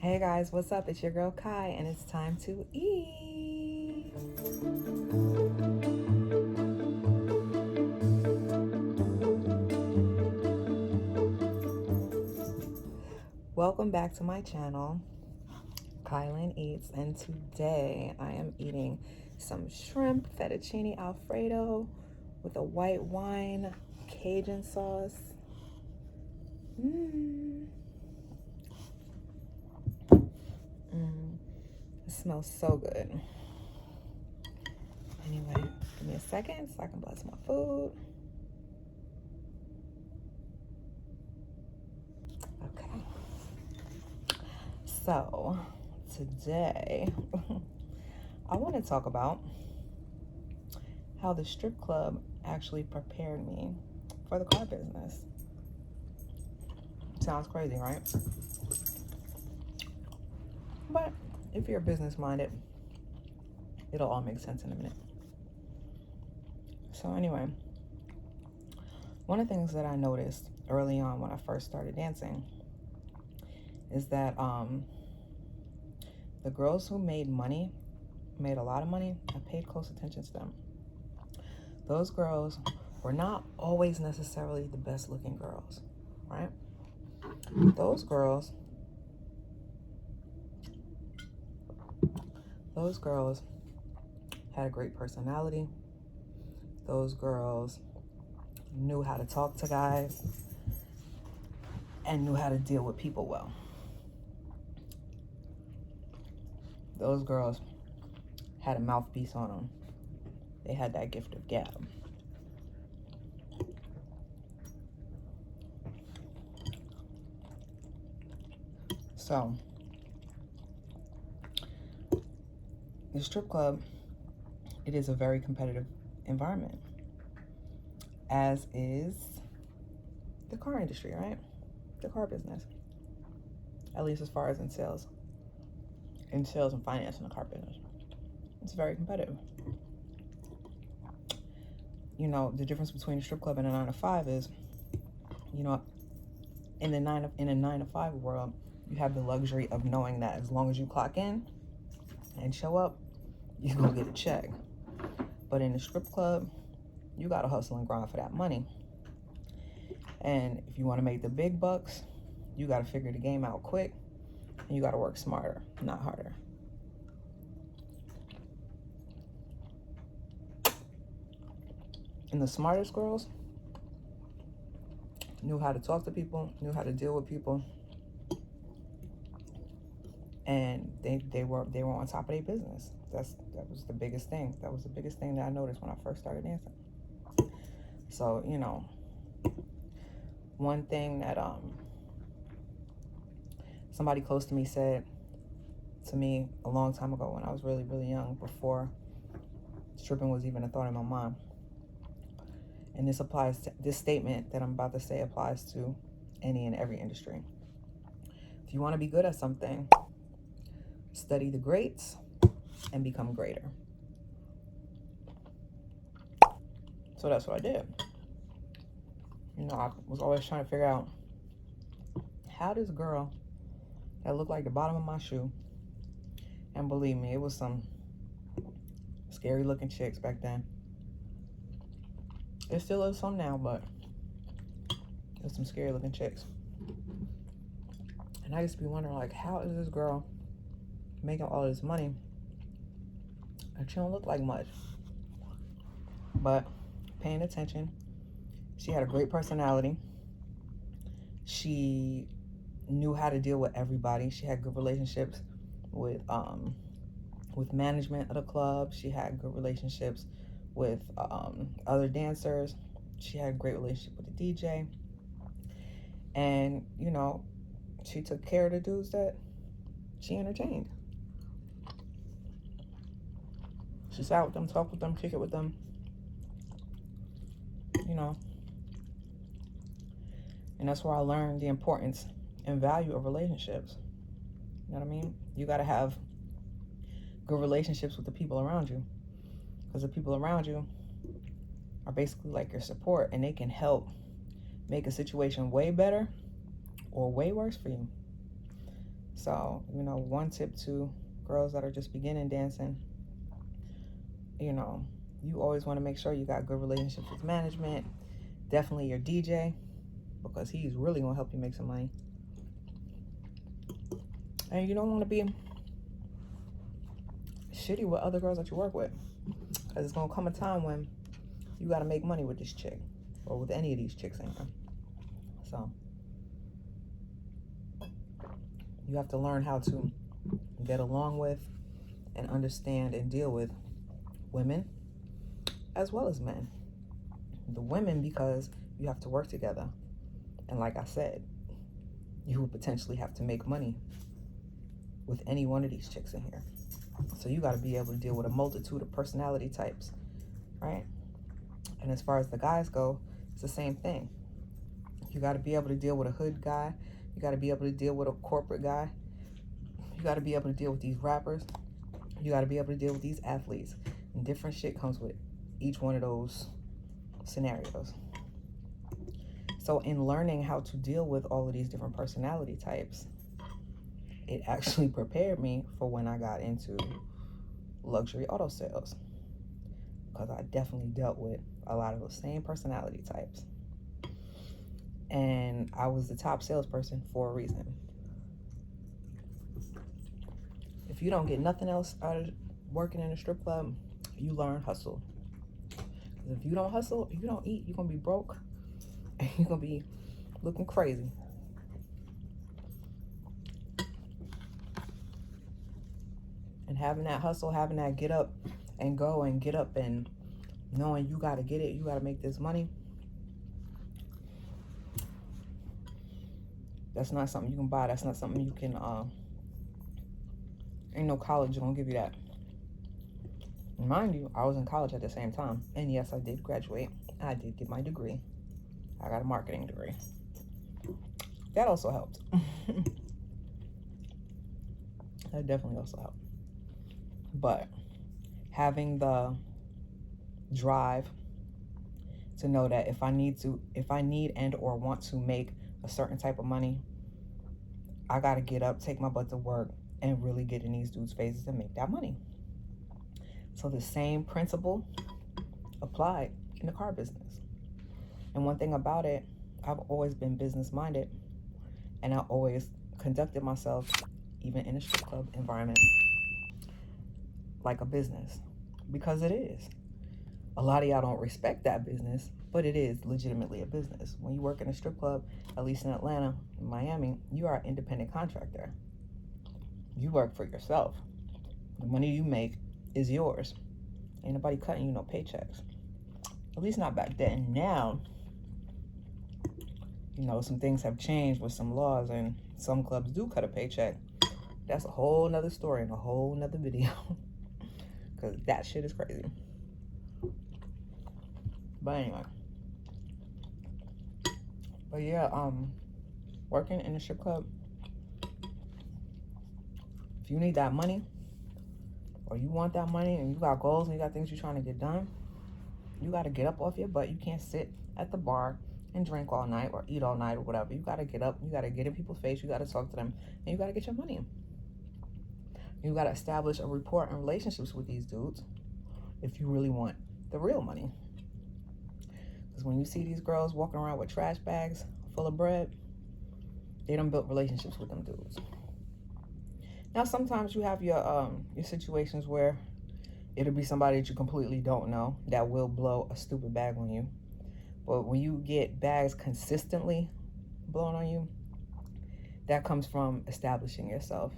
Hey guys, what's up? It's your girl Kai, and it's time to eat. Welcome back to my channel, Kailynn Eats, and today I am eating some shrimp fettuccine Alfredo with a white wine Cajun sauce. It smells so good. Anyway, give me a second so I can bless my food. Okay. So, today I want to talk about how the strip club actually prepared me for the car business. Sounds crazy, right? But if you're business minded, it'll all make sense in a minute. So anyway, one of the things that I noticed early on when I first started dancing is that the girls who made a lot of money, I paid close attention to them. Those girls were not always necessarily the best looking girls, right? Those girls had a great personality. Those girls knew how to talk to guys and knew how to deal with people well. Those girls had a mouthpiece on them. They had that gift of gab. So, the strip club, it is a very competitive environment, as is the car industry, right? The car business, at least as far as in sales and finance in the car business. It's very competitive. You know, the difference between a strip club and a 9 to 5 is, you know, in a 9 to 5 world, you have the luxury of knowing that as long as you clock in and show up, you're gonna get a check. But in the strip club, you gotta hustle and grind for that money. And if you wanna make the big bucks, you gotta figure the game out quick, and you gotta work smarter, not harder. And the smartest girls knew how to talk to people, knew how to deal with people, and they were on top of their business. That was the biggest thing. That was the biggest thing that I noticed when I first started dancing. So, you know, one thing that somebody close to me said to me a long time ago when I was really, really young, before stripping was even a thought in my mind. And this statement that I'm about to say applies to any and every industry. If you want to be good at something, study the greats and become greater. So that's what I did. You know, I was always trying to figure out, how this girl that looked like the bottom of my shoe, and believe me, it was some scary looking chicks back then. It still is some now, but there's some scary looking chicks. And I used to be wondering, like, how is this girl making all this money and she don't look like much? But paying attention, she had a great personality. She knew how to deal with everybody. She had good relationships with management of the club. She had good relationships with other dancers. She had a great relationship with the DJ. And, you know, she took care of the dudes that she entertained. She sat with them, talked with them, kicked it with them. You know. And that's where I learned the importance and value of relationships. You know what I mean? You got to have good relationships with the people around you, because the people around you are basically like your support, and they can help make a situation way better or way worse for you. So, you know, one tip to girls that are just beginning dancing, you know, you always want to make sure you got good relationships with management. Definitely your DJ, because he's really going to help you make some money. And you don't want to be shitty with other girls that you work with, because it's going to come a time when you got to make money with this chick, or with any of these chicks in here. So you have to learn how to get along with and understand and deal with women as well as men. The women, because you have to work together, and like I said, you will potentially have to make money with any one of these chicks in here. So you got to be able to deal with a multitude of personality types, right? And as far as the guys go, it's the same thing. You got to be able to deal with a hood guy. You got to be able to deal with a corporate guy. You got to be able to deal with these rappers. You got to be able to deal with these athletes. And different shit comes with each one of those scenarios. So in learning how to deal with all of these different personality types, it actually prepared me for when I got into luxury auto sales, because I definitely dealt with a lot of those same personality types. And I was the top salesperson for a reason. If you don't get nothing else out of working in a strip club, you learn hustle. Because if you don't hustle, if you don't eat, you're going to be broke and you're going to be looking crazy. And having that hustle, having that get up and go and get up and knowing you got to get it, you got to make this money, that's not something you can buy. That's not something you can, ain't no college gonna give you that. Mind you, I was in college at the same time. And yes, I did graduate. I did get my degree. I got a marketing degree. That also helped. That definitely also helped. But having the drive to know that if I need and or want to make a certain type of money, I gotta get up, take my butt to work, and really get in these dudes' faces and make that money. So the same principle applied in the car business. And one thing about it, I've always been business minded, and I always conducted myself, even in a strip club environment, like a business, because it is. A lot of y'all don't respect that business, but it is legitimately a business. When you work in a strip club, at least in Atlanta, in Miami, you are an independent contractor. You work for yourself. The money you make is yours. Ain't nobody cutting you no paychecks. At least not back then. Now, you know, some things have changed with some laws, and some clubs do cut a paycheck. That's a whole nother story and a whole nother video. Because that shit is crazy. But anyway. But yeah, working in a strip club, if you need that money, or you want that money, and you got goals and you got things you're trying to get done, you got to get up off your butt. You can't sit at the bar and drink all night or eat all night or whatever. You got to get up. You got to get in people's face. You got to talk to them, and you got to get your money. You got to establish a rapport and relationships with these dudes if you really want the real money. Because when you see these girls walking around with trash bags full of bread, they done built relationships with them dudes. Now, sometimes you have your situations where it'll be somebody that you completely don't know that will blow a stupid bag on you. But when you get bags consistently blown on you, that comes from establishing yourself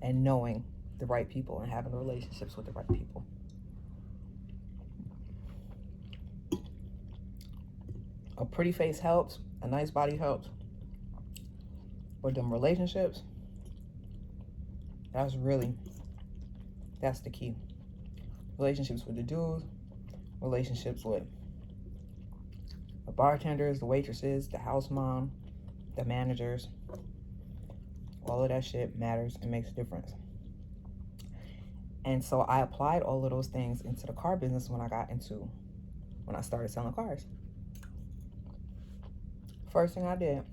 and knowing the right people and having relationships with the right people. A pretty face helps, a nice body helps, but them relationships, that's the key. Relationships with the dudes, relationships with the bartenders, the waitresses, the house mom, the managers. All of that shit matters and makes a difference. And so I applied all of those things into the car business when I started selling cars. First thing I did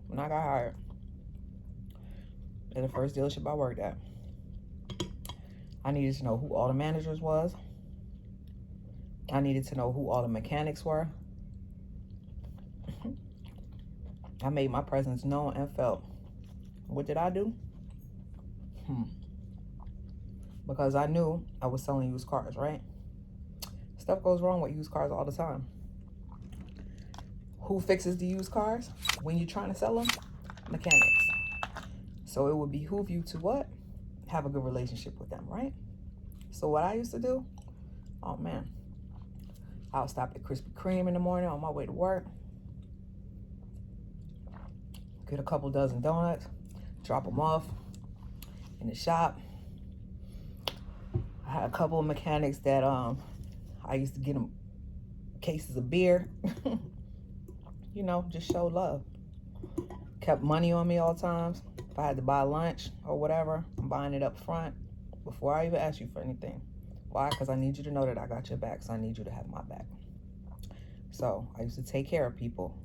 when I got hired at the first dealership I worked at. I needed to know who all the managers was. I needed to know who all the mechanics were. I made my presence known and felt. What did I do? Because I knew I was selling used cars, right? Stuff goes wrong with used cars all the time. Who fixes the used cars when you're trying to sell them? Mechanics. So it would behoove you to what? Have a good relationship with them, right? So what I used to do, oh man, I would stop at Krispy Kreme in the morning on my way to work, get a couple dozen donuts, drop them off in the shop. I had a couple of mechanics that I used to get them cases of beer. You know, just show love. Kept money on me all times. If I had to buy lunch or whatever, I'm buying it up front before I even ask you for anything. Why? Because I need you to know that I got your back, so I need you to have my back. So I used to take care of people,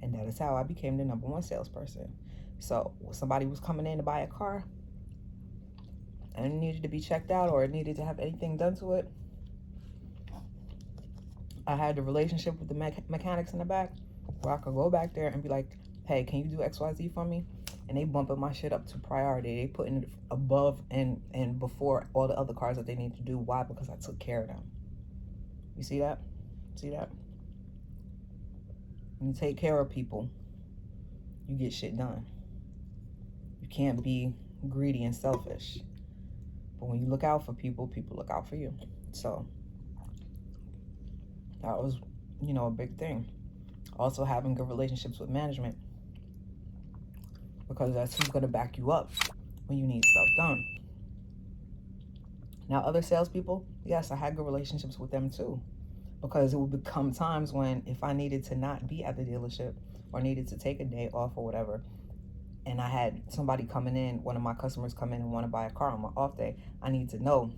and that is how I became the #1 salesperson. So when somebody was coming in to buy a car and it needed to be checked out or it needed to have anything done to it, I had the relationship with the mechanics in the back where I could go back there and be like, hey, can you do XYZ for me? And they bumping my shit up to priority. They putting it above and before all the other cars that they need to do. Why? Because I took care of them. You see that? See that? When you take care of people, you get shit done. You can't be greedy and selfish. But when you look out for people, people look out for you. So that was, you know, a big thing. Also having good relationships with management, because that's who's going to back you up when you need stuff done. Now, other salespeople, yes, I had good relationships with them too, because it would become times when if I needed to not be at the dealership or needed to take a day off or whatever, and I had somebody coming in, one of my customers come in and want to buy a car on my off day, I need to know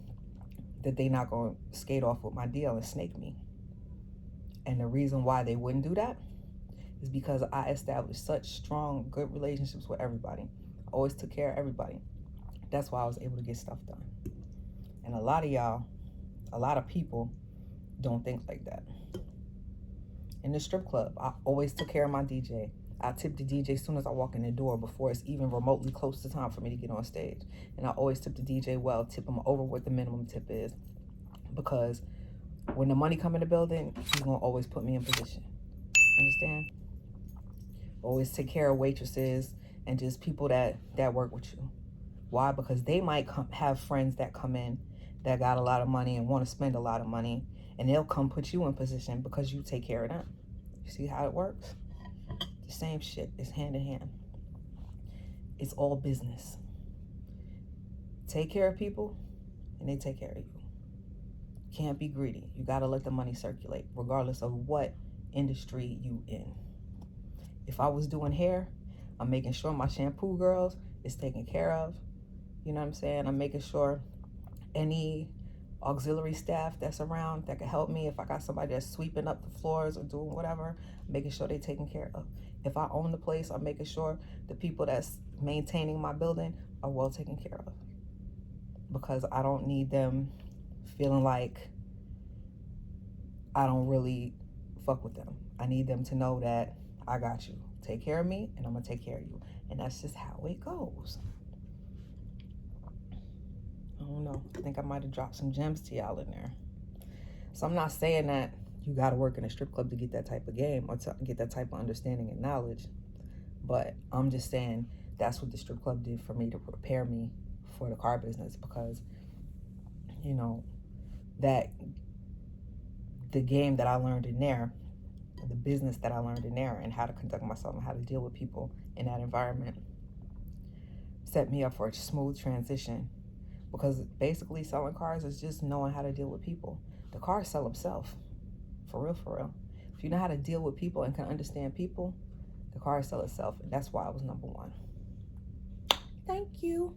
that they're not going to skate off with my deal and snake me. And the reason why they wouldn't do that is because I established such strong, good relationships with everybody. I always took care of everybody. That's why I was able to get stuff done. And a lot of y'all, a lot of people don't think like that. In the strip club, I always took care of my DJ. I tip the DJ as soon as I walk in the door before it's even remotely close to time for me to get on stage. And I always tip the DJ well, tip him over what the minimum tip is. Because when the money come in the building, he's gonna always put me in position. Understand? Always take care of waitresses and just people that work with you. Why? Because they might have friends that come in that got a lot of money and want to spend a lot of money, and they'll come put you in position because you take care of them. You see how it works? The same shit is hand in hand. It's all business. Take care of people and they take care of you. Can't be greedy. You got to let the money circulate regardless of what industry you in. If I was doing hair, I'm making sure my shampoo girls is taken care of. You know what I'm saying? I'm making sure any auxiliary staff that's around that can help me. If I got somebody that's sweeping up the floors or doing whatever, I'm making sure they're taken care of. If I own the place, I'm making sure the people that's maintaining my building are well taken care of. Because I don't need them feeling like I don't really fuck with them. I need them to know that I got you. Take care of me and I'm gonna take care of you. And that's just how it goes. I don't know. I think I might have dropped some gems to y'all in there. So I'm not saying that you gotta work in a strip club to get that type of game or to get that type of understanding and knowledge. But I'm just saying that's what the strip club did for me to prepare me for the car business, because, you know, that the game that I learned in there, the business that I learned in there, and how to conduct myself and how to deal with people in that environment set me up for a smooth transition. Because basically selling cars is just knowing how to deal with people. The cars sell themselves. For real, for real. If you know how to deal with people and can understand people, the cars sell itself. And that's why I was #1. Thank you.